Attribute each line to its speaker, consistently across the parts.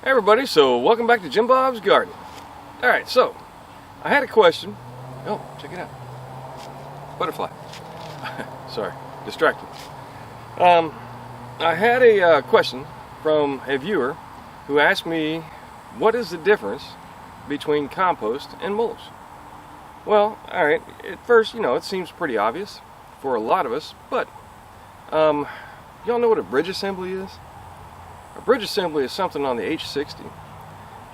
Speaker 1: Hey everybody, so welcome back to Jim Bob's Garden. Alright, so I had a question. Oh, check it out. Butterfly. Sorry, distracted. I had a question from a viewer who asked me, what is the difference between compost and mulch? Well, alright, at first, it seems pretty obvious for a lot of us, but y'all know what a bridge assembly is? A bridge assembly is something on the H60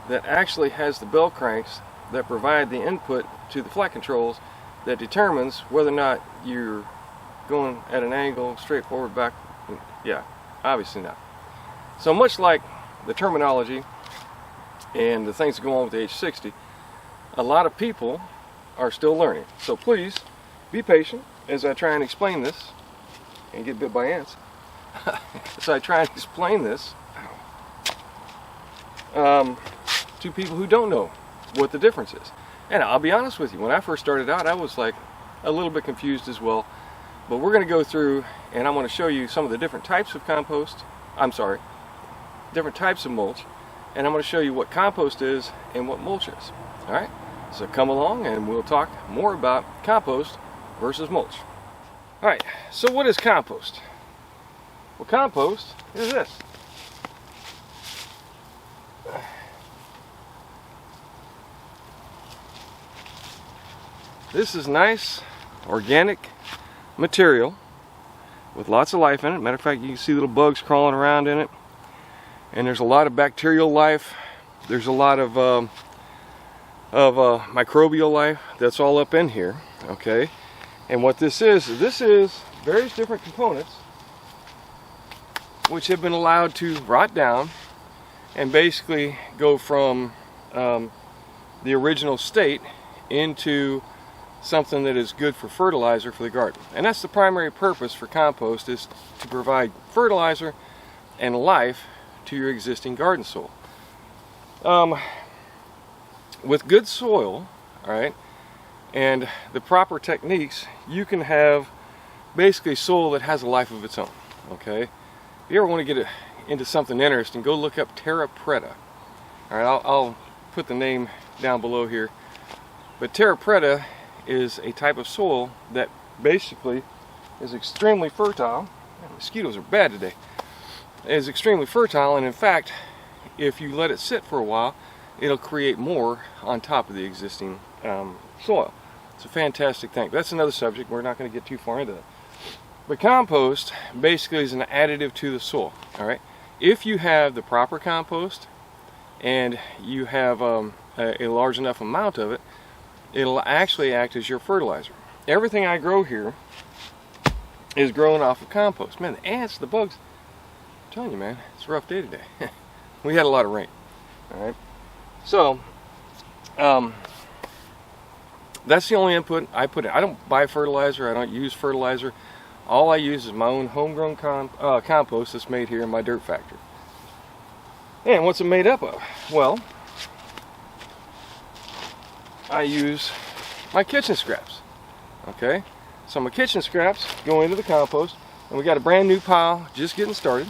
Speaker 1: that actually has the bell cranks that provide the input to the flat controls that determines whether or not you're going at an angle, straight forward, back. Yeah, obviously not. So much like the terminology and the things that go on with the H60, a lot of people are still learning. So please be patient as I try and explain this and get bit by ants. As I try and explain this to people who don't know what the difference is. And I'll be honest with you, when I first started out, I was like a little bit confused as well. But we're going to go through and I'm going to show you some of the different types of different types of mulch, and I'm going to show you what compost is and what mulch is. Alright, so come along and we'll talk more about compost versus mulch. Alright, so what is compost? Well, compost is this. This is nice, organic material with lots of life in it. Matter of fact, you can see little bugs crawling around in it. And there's a lot of bacterial life. There's a lot of microbial life that's all up in here. Okay? And what this is various different components which have been allowed to rot down and basically go from the original state into something that is good for fertilizer for the garden. And that's the primary purpose for compost, is to provide fertilizer and life to your existing garden soil. With good soil, alright, and the proper techniques, you can have basically soil that has a life of its own. Okay? If you ever want to get into something interesting, go look up terra preta. Alright, I'll put the name down below here. But terra preta is a type of soil that basically is extremely fertile. Man, mosquitoes are bad today. It is extremely fertile, and in fact, if you let it sit for a while, it'll create more on top of the existing soil. It's a fantastic thing. That's another subject. We're not going to get too far into that. But compost basically is an additive to the soil. All right. If you have the proper compost and you have a large enough amount of it, it'll actually act as your fertilizer. Everything I grow here is grown off of compost. Man, the ants, the bugs, I'm telling you, man, it's a rough day today. We had a lot of rain. Alright, so that's the only input I put in. I don't buy fertilizer, I don't use fertilizer. All I use is my own homegrown compost that's made here in my dirt factory. And what's it made up of? Well, I use my kitchen scraps. Okay, so my kitchen scraps go into the compost, and we got a brand new pile just getting started.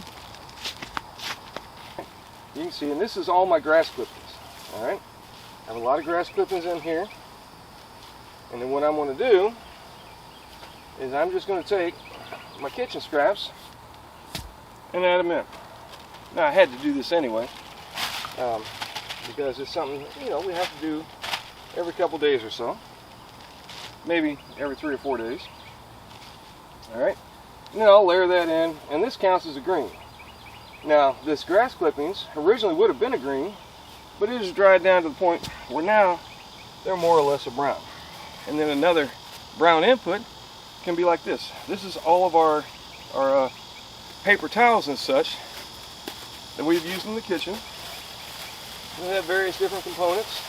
Speaker 1: You can see, and this is all my grass clippings. All right, I have a lot of grass clippings in here, and then what I'm going to do is I'm just going to take my kitchen scraps and add them in. Now, I had to do this anyway because it's something we have to do every couple days or so, maybe every 3 or 4 days. Alright, and then I'll layer that in, and this counts as a green. Now, this grass clippings originally would have been a green, but it has dried down to the point where now they're more or less a brown. And then another brown input can be like this. This is all of our paper towels and such that we've used in the kitchen. They have various different components.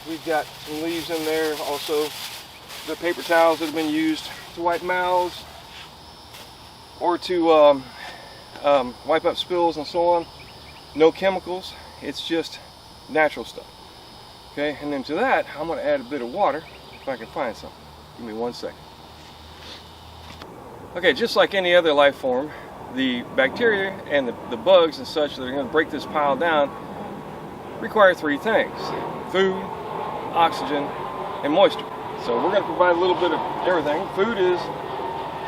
Speaker 1: We've got some leaves in there, also the paper towels that have been used to wipe mouths or to wipe up spills and so on. No chemicals, it's just natural stuff. Okay, and then to that, I'm going to add a bit of water if I can find some. Give me 1 second. Okay, just like any other life form, the bacteria and the bugs and such that are going to break this pile down require three things: food, oxygen, and moisture. So we're going to provide a little bit of everything. Food is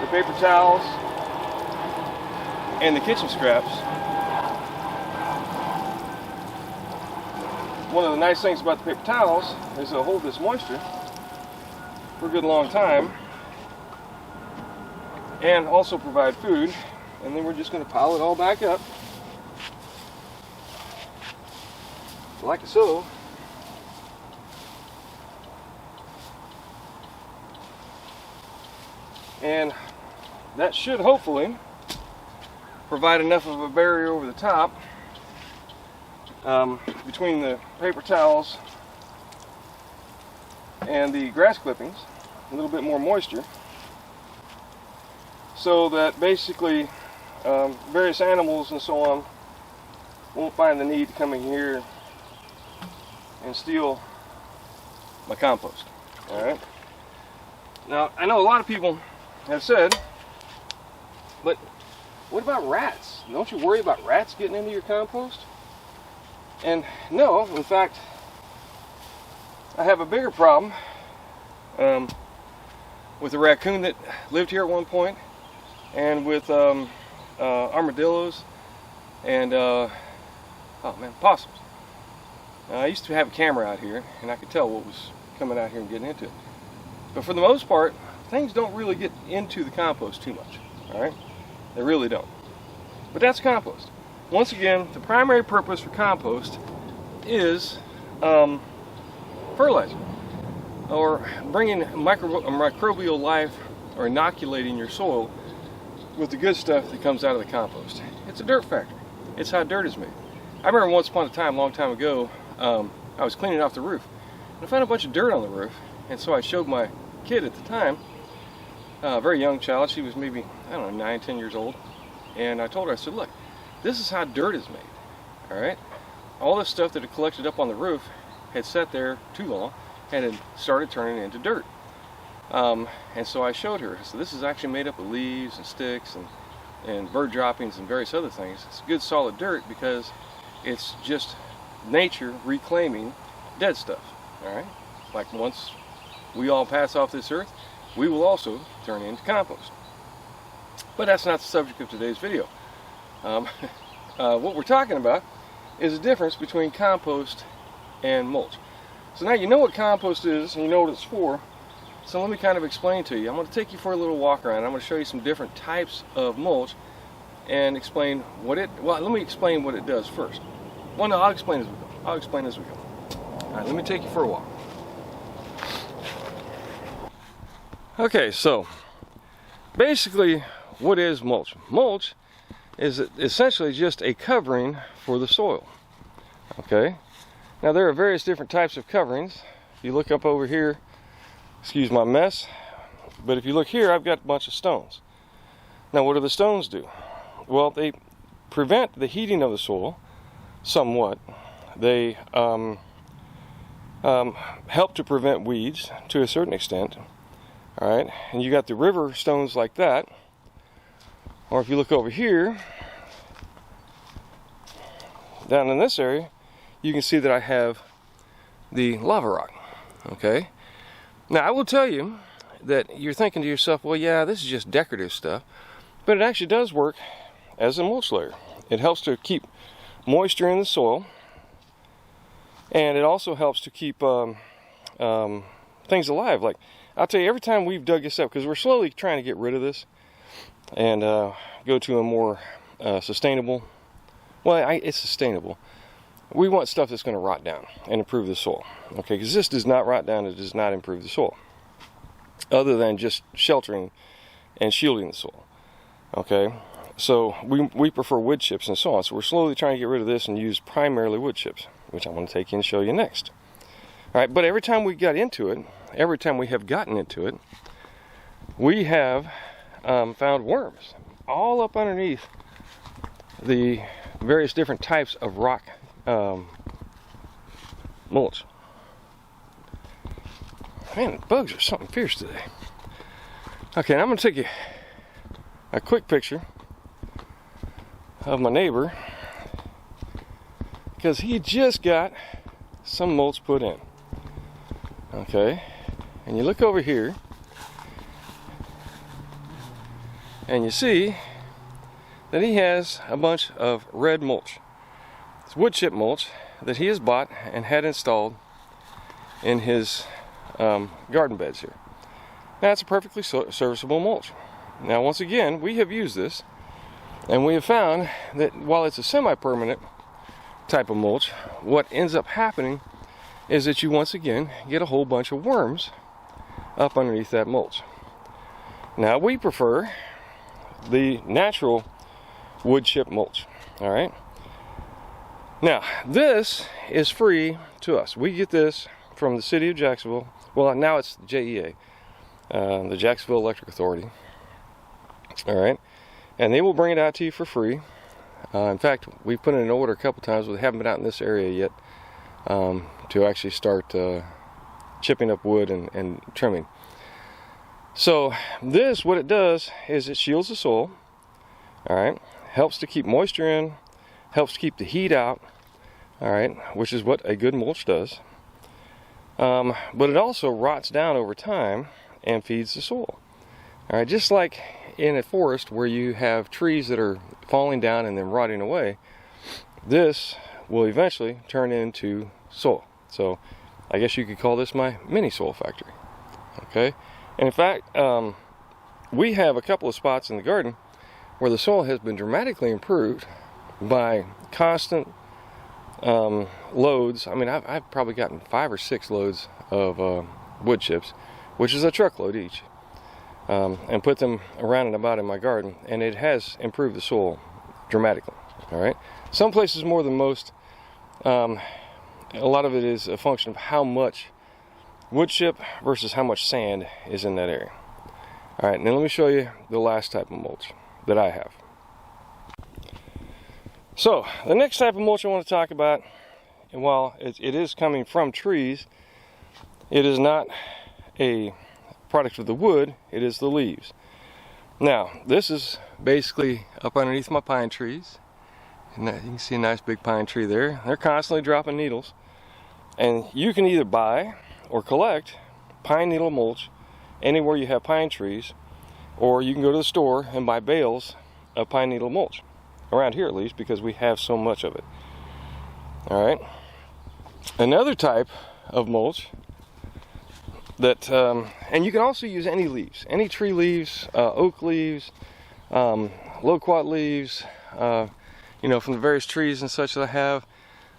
Speaker 1: the paper towels and the kitchen scraps. One of the nice things about the paper towels is they'll hold this moisture for a good long time and also provide food. And then we're just going to pile it all back up like so. And that should hopefully provide enough of a barrier over the top between the paper towels and the grass clippings, a little bit more moisture, so that basically various animals and so on won't find the need to come in here and steal my compost. Alright? Now, I know a lot of people have said, but what about rats? Don't you worry about rats getting into your compost? And no, in fact, I have a bigger problem with a raccoon that lived here at one point, and with armadillos and possums. I used to have a camera out here, and I could tell what was coming out here and getting into it. But for the most part, things don't really get into the compost too much. All right, they really don't. But that's compost. Once again, the primary purpose for compost is fertilizer, or bringing microbial life, or inoculating your soil with the good stuff that comes out of the compost. It's a dirt factory. It's how dirt is made. I remember once upon a time, a long time ago, I was cleaning off the roof, and I found a bunch of dirt on the roof, and so I showed my kid at the time, a very young child, she was maybe, I don't know, 9, 10 years old, and I told her, I said, look, this is how dirt is made, all right? All this stuff that had collected up on the roof had sat there too long and had started turning into dirt. And so I showed her, so this is actually made up of leaves and sticks and bird droppings and various other things. It's good solid dirt because it's just nature reclaiming dead stuff, all right? Like once we all pass off this earth, we will also turn into compost. But that's not the subject of today's video. What we're talking about is the difference between compost and mulch. So now you know what compost is and you know what it's for. So let me kind of explain to you. I'm going to take you for a little walk around. I'm going to show you some different types of mulch and explain what it, well, let me explain what it does first. Well, no, I'll explain as we go. I'll explain as we go. All right, let me take you for a walk. Okay, so basically what is mulch? Mulch is essentially just a covering for the soil. Okay, now there are various different types of coverings. If you look up over here, excuse my mess, but if you look here, I've got a bunch of stones. Now what do the stones do? Well, they prevent the heating of the soil somewhat. They help to prevent weeds to a certain extent. All right, and you got the river stones like that. Or if you look over here, down in this area, you can see that I have the lava rock. Okay, now I will tell you that you're thinking to yourself, well, yeah, this is just decorative stuff, but it actually does work as a mulch layer. It helps to keep moisture in the soil, and it also helps to keep things alive. Like, I'll tell you, every time we've dug this up, because we're slowly trying to get rid of this and go to a more sustainable, well, it's sustainable. We want stuff that's going to rot down and improve the soil. Okay, because this does not rot down, it does not improve the soil, other than just sheltering and shielding the soil. Okay, so we prefer wood chips and so on. So we're slowly trying to get rid of this and use primarily wood chips, which I'm going to take you and show you next. All right, but every time we got into it, every time we have gotten into it, we have found worms all up underneath the various different types of rock mulch. Man, the bugs are something fierce today. Okay, now I'm going to take you a quick picture of my neighbor, because he just got some mulch put in. Okay, and you look over here and you see that he has a bunch of red mulch. It's wood chip mulch that he has bought and had installed in his garden beds here. That's a perfectly serviceable mulch. Now, once again, we have used this, and we have found that while it's a semi-permanent type of mulch, what ends up happening is that you once again get a whole bunch of worms up underneath that mulch. Now, we prefer the natural wood chip mulch. All right. Now, this is free to us. We get this from the city of Jacksonville. Well, now it's JEA, the Jacksonville Electric Authority. All right, and they will bring it out to you for free. In fact, we've put in an order a couple times, but they haven't been out in this area yet to actually start chipping up wood and trimming. So this, what it does is it shields the soil. All right, helps to keep moisture in, helps to keep the heat out. All right, which is what a good mulch does. But it also rots down over time and feeds the soil. All right, just like in a forest where you have trees that are falling down and then rotting away, this will eventually turn into soil. So I guess you could call this my mini soil factory. Okay, and in fact, we have a couple of spots in the garden where the soil has been dramatically improved by constant loads. I mean, I've probably gotten 5 or 6 loads of wood chips, which is a truckload each, and put them around and about in my garden, and it has improved the soil dramatically. All right, some places more than most. A lot of it is a function of how much wood chip versus how much sand is in that area. All right, now let me show you the last type of mulch that I have. So the next type of mulch I want to talk about, and while it is coming from trees, it is not a product of the wood, it is the leaves. Now, this is basically up underneath my pine trees. And you can see a nice big pine tree there. They're constantly dropping needles. And you can either buy or collect pine needle mulch anywhere you have pine trees, or you can go to the store and buy bales of pine needle mulch. Around here at least, because we have so much of it. All right. Another type of mulch that, and you can also use any leaves, any tree leaves, oak leaves, loquat leaves, you know, from the various trees and such that I have.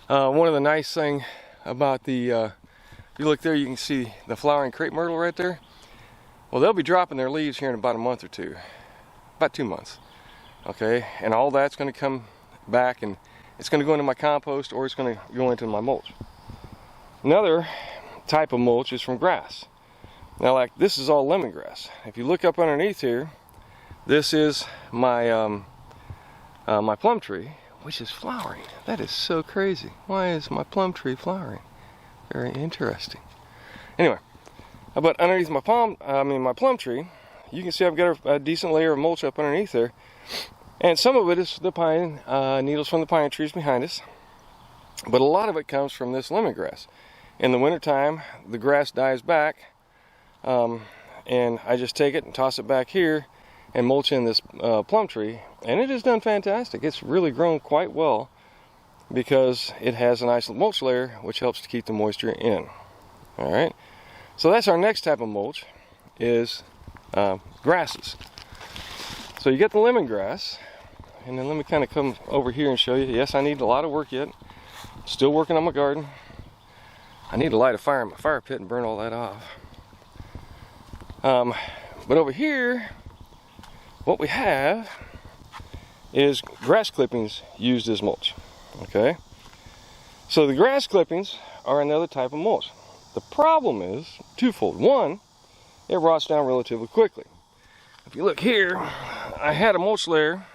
Speaker 1: One of the nice things about the, if you look there, you can see the flowering crepe myrtle right there. Well, they'll be dropping their leaves here in about a month or two, about 2 months. Okay, and all that's going to come back, and it's going to go into my compost, or it's going to go into my mulch. Another type of mulch is from grass. Now, like this is all lemongrass. If you look up underneath here, this is my my plum tree, which is flowering. That is so crazy. Why is my plum tree flowering? Very interesting. Anyway, but underneath my plum tree, you can see I've got a decent layer of mulch up underneath there. And some of it is the pine needles from the pine trees behind us, but a lot of it comes from this lemongrass. In the wintertime, the grass dies back, and I just take it and toss it back here and mulch in this plum tree, and it has done fantastic. It's really grown quite well because it has a nice mulch layer which helps to keep the moisture in. All right, so that's our next type of mulch, is grasses. So you get the lemongrass, and then let me kind of come over here and show you. Yes, I need a lot of work yet. Still working on my garden. I need to light a fire in my fire pit and burn all that off. But over here, what we have is grass clippings used as mulch. Okay? So the grass clippings are another type of mulch. The problem is twofold. One, it rots down relatively quickly. If you look here, I had a mulch layer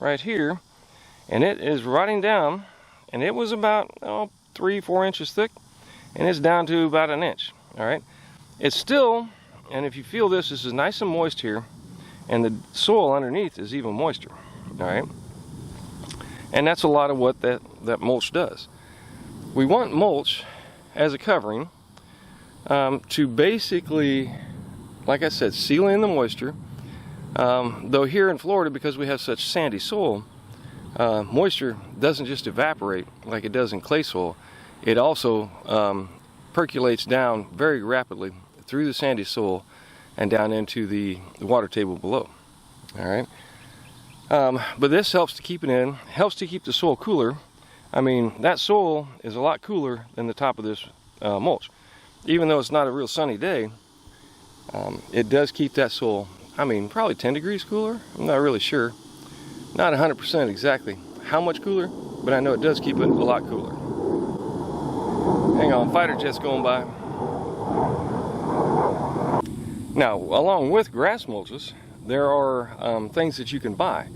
Speaker 1: right here, and it is rotting down, and it was about 3-4 inches thick, and it's down to about 1 inch. All right, it's still, and if you feel this is nice and moist here, and the soil underneath is even moister. All right, and that's a lot of what that mulch does. We want mulch as a covering to basically, like I said, seal in the moisture. Though here in Florida, because we have such sandy soil, moisture doesn't just evaporate like it does in clay soil. It also percolates down very rapidly through the sandy soil and down into the water table below. All right, but this helps to keep it in, helps to keep the soil cooler. I mean, that soil is a lot cooler than the top of this mulch. Even though it's not a real sunny day, it does keep that soil, I mean, probably 10 degrees cooler. I'm not really sure. Not 100% exactly how much cooler, but I know it does keep it a lot cooler. Hang on, fighter jet's going by. Now, along with grass mulches, there are things that you can buy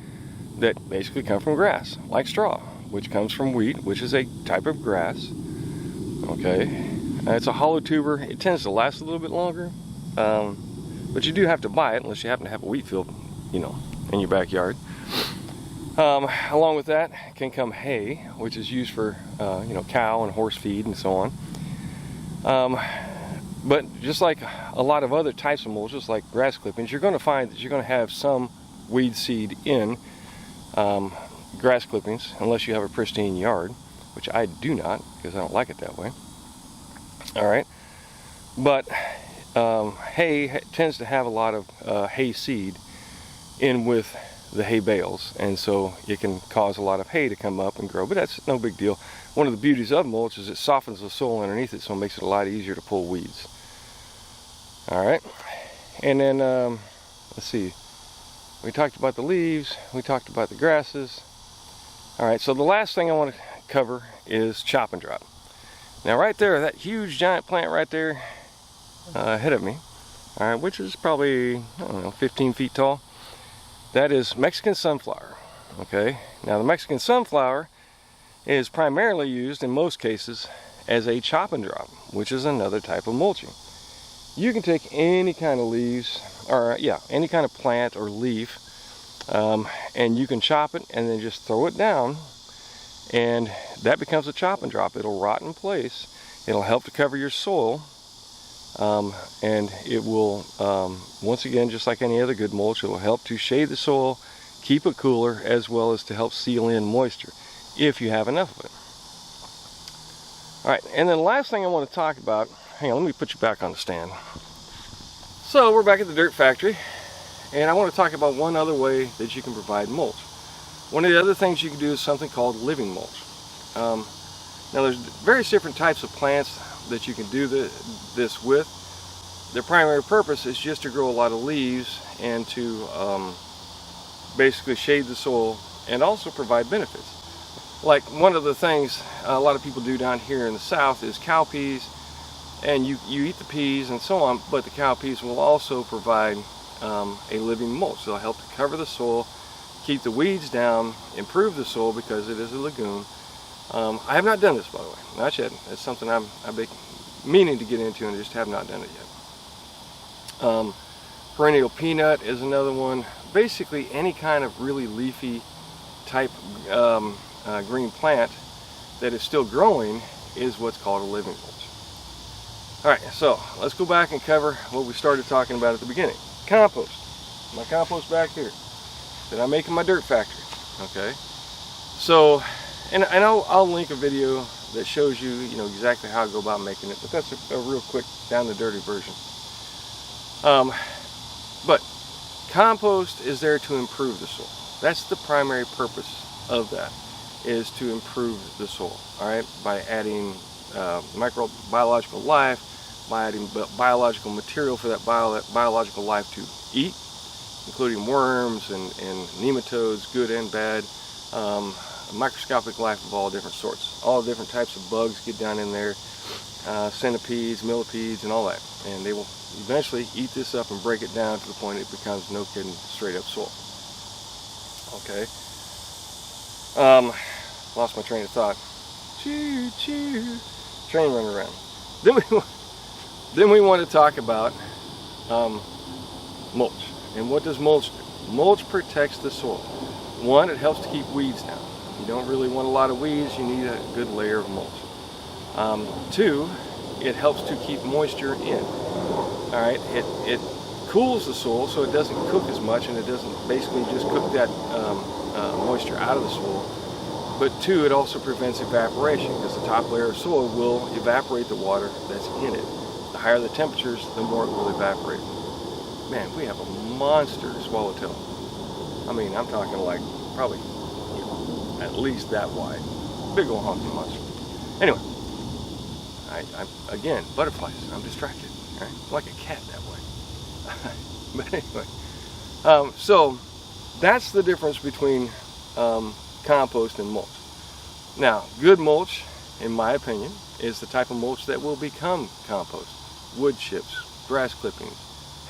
Speaker 1: that basically come from grass, like straw, which comes from wheat, which is a type of grass. Okay, it's a hollow tuber. It tends to last a little bit longer, but you do have to buy it unless you happen to have a wheat field, you know, in your backyard. Along with that can come hay, which is used for you know, cow and horse feed and so on. But just like a lot of other types of mulches, like grass clippings, you're going to find that you're going to have some weed seed in grass clippings, unless you have a pristine yard, which I do not, because I don't like it that way. All right, but hay tends to have a lot of hay seed in with the hay bales, and so it can cause a lot of hay to come up and grow, but that's no big deal. One of the beauties of mulch is it softens the soil underneath it, so it makes it a lot easier to pull weeds. All right, and then let's see, we talked about the leaves, we talked about the grasses. All right, so the last thing I want to cover is chop and drop. Now right there, that huge giant plant right there ahead of me, all right, which is probably, I don't know, 15 feet tall, that is Mexican sunflower. Okay, now the Mexican sunflower is primarily used in most cases as a chop and drop, which is another type of mulching. You can take any kind of leaves, or yeah, any kind of plant or leaf, and you can chop it and then just throw it down, and that becomes a chop and drop. It'll rot in place. It'll help to cover your soil, and it will, once again, just like any other good mulch, it will help to shade the soil, keep it cooler, as well as to help seal in moisture if you have enough of it. All right, and then the last thing I want to talk about, hang on, let me put you back on the stand. So we're back at the dirt factory, and I want to talk about one other way that you can provide mulch. One of the other things you can do is something called living mulch. Now there's various different types of plants that you can do this with. Their primary purpose is just to grow a lot of leaves and to basically shade the soil and also provide benefits. Like one of the things a lot of people do down here in the south is cow peas, and you eat the peas and so on, but the cow peas will also provide a living mulch. They'll help to cover the soil, keep the weeds down, improve the soil because it is a lagoon. I have not done this, by the way, not yet. It's something I've been meaning to get into and just have not done it yet. Perennial peanut is another one. Basically any kind of really leafy type green plant that is still growing is what's called a living mulch. All right, so let's go back and cover what we started talking about at the beginning. Compost. My compost back here that I make in my dirt factory. Okay, so and I'll link a video that shows you, exactly how I go about making it, but that's a real quick down the dirty version. But compost is there to improve the soil. That's the primary purpose of that, is to improve the soil. All right, by adding microbiological life, by adding biological material for that biological life to eat, including worms and nematodes, good and bad, microscopic life of all different sorts. All different types of bugs get down in there, centipedes, millipedes, and all that. And they will eventually eat this up and break it down to the point it becomes, no kidding, straight up soil. Okay. Lost my train of thought. Choo choo. Train running around. Then we want to talk about mulch And what does mulch do? Mulch protects the soil. One, it helps to keep weeds down. You don't really want a lot of weeds, you need a good layer of mulch. Two, it helps to keep moisture in. All right, it cools the soil so it doesn't cook as much, and it doesn't basically just cook that moisture out of the soil. But two, it also prevents evaporation, because the top layer of soil will evaporate the water that's in it. The higher the temperatures, the more it will evaporate. Man, we have a monster swallowtail. I mean, I'm talking like probably, you know, at least that wide. Big old honking monster. Anyway, again, butterflies. I'm distracted. Right? I'm like a cat that way. But anyway, so that's the difference between compost and mulch. Now, good mulch, in my opinion, is the type of mulch that will become compost. Wood chips, grass clippings,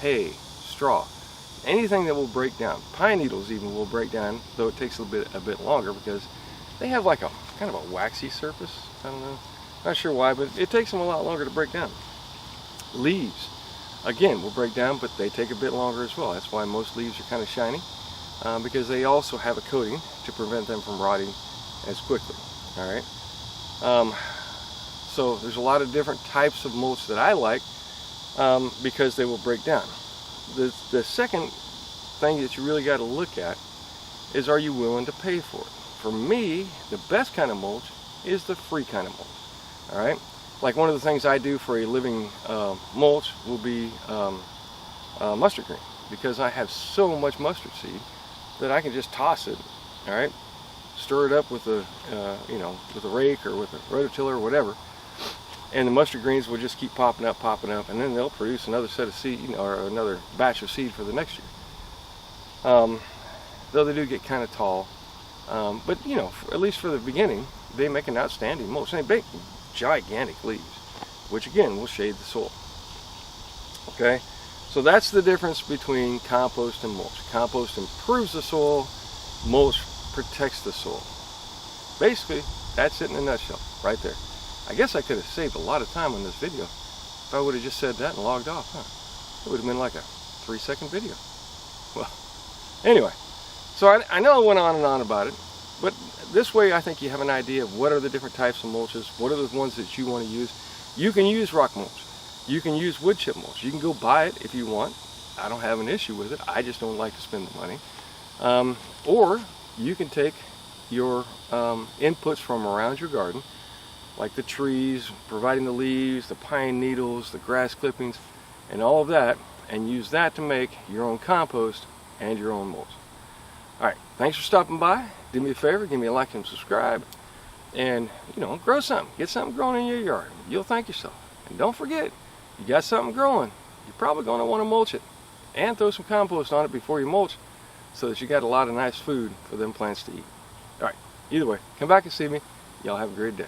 Speaker 1: hay, straw, anything that will break down. Pine needles even will break down, though it takes a bit longer, because they have like a kind of a waxy surface. I don't know, not sure why, but it takes them a lot longer to break down. Leaves, again, will break down, but they take a bit longer as well. That's why most leaves are kind of shiny, because they also have a coating to prevent them from rotting as quickly. All right. So there's a lot of different types of mulch that I like, because they will break down. The second thing that you really got to look at is, are you willing to pay for it? For me, the best kind of mulch is the free kind of mulch. All right. Like one of the things I do for a living mulch will be mustard green, because I have so much mustard seed that I can just toss it, all right, stir it up with a with a rake or with a rototiller or whatever, and the mustard greens will just keep popping up, and then they'll produce another set of seed, or another batch of seed for the next year. Though they do get kind of tall, but you know, at least for the beginning, they make an outstanding mulch. And they make gigantic leaves, which again will shade the soil. Okay, so that's the difference between compost and mulch. Compost improves the soil, mulch protects the soil. Basically, that's it in a nutshell, right there. I guess I could have saved a lot of time on this video if I would have just said that and logged off, huh? It would have been like a 3-second video. Well, anyway, so I know I went on and on about it, but this way I think you have an idea of what are the different types of mulches, what are the ones that you want to use. You can use rock mulch, you can use wood chip mulch, you can go buy it if you want. I don't have an issue with it, I just don't like to spend the money. Or you can take your inputs from around your garden, like the trees, providing the leaves, the pine needles, the grass clippings, and all of that, and use that to make your own compost and your own mulch. Alright, thanks for stopping by. Do me a favor, give me a like and subscribe, and you know, grow something. Get something growing in your yard. You'll thank yourself. And don't forget, you got something growing, you're probably going to want to mulch it, and throw some compost on it before you mulch, so that you got a lot of nice food for them plants to eat. Alright, either way, come back and see me. Y'all have a great day.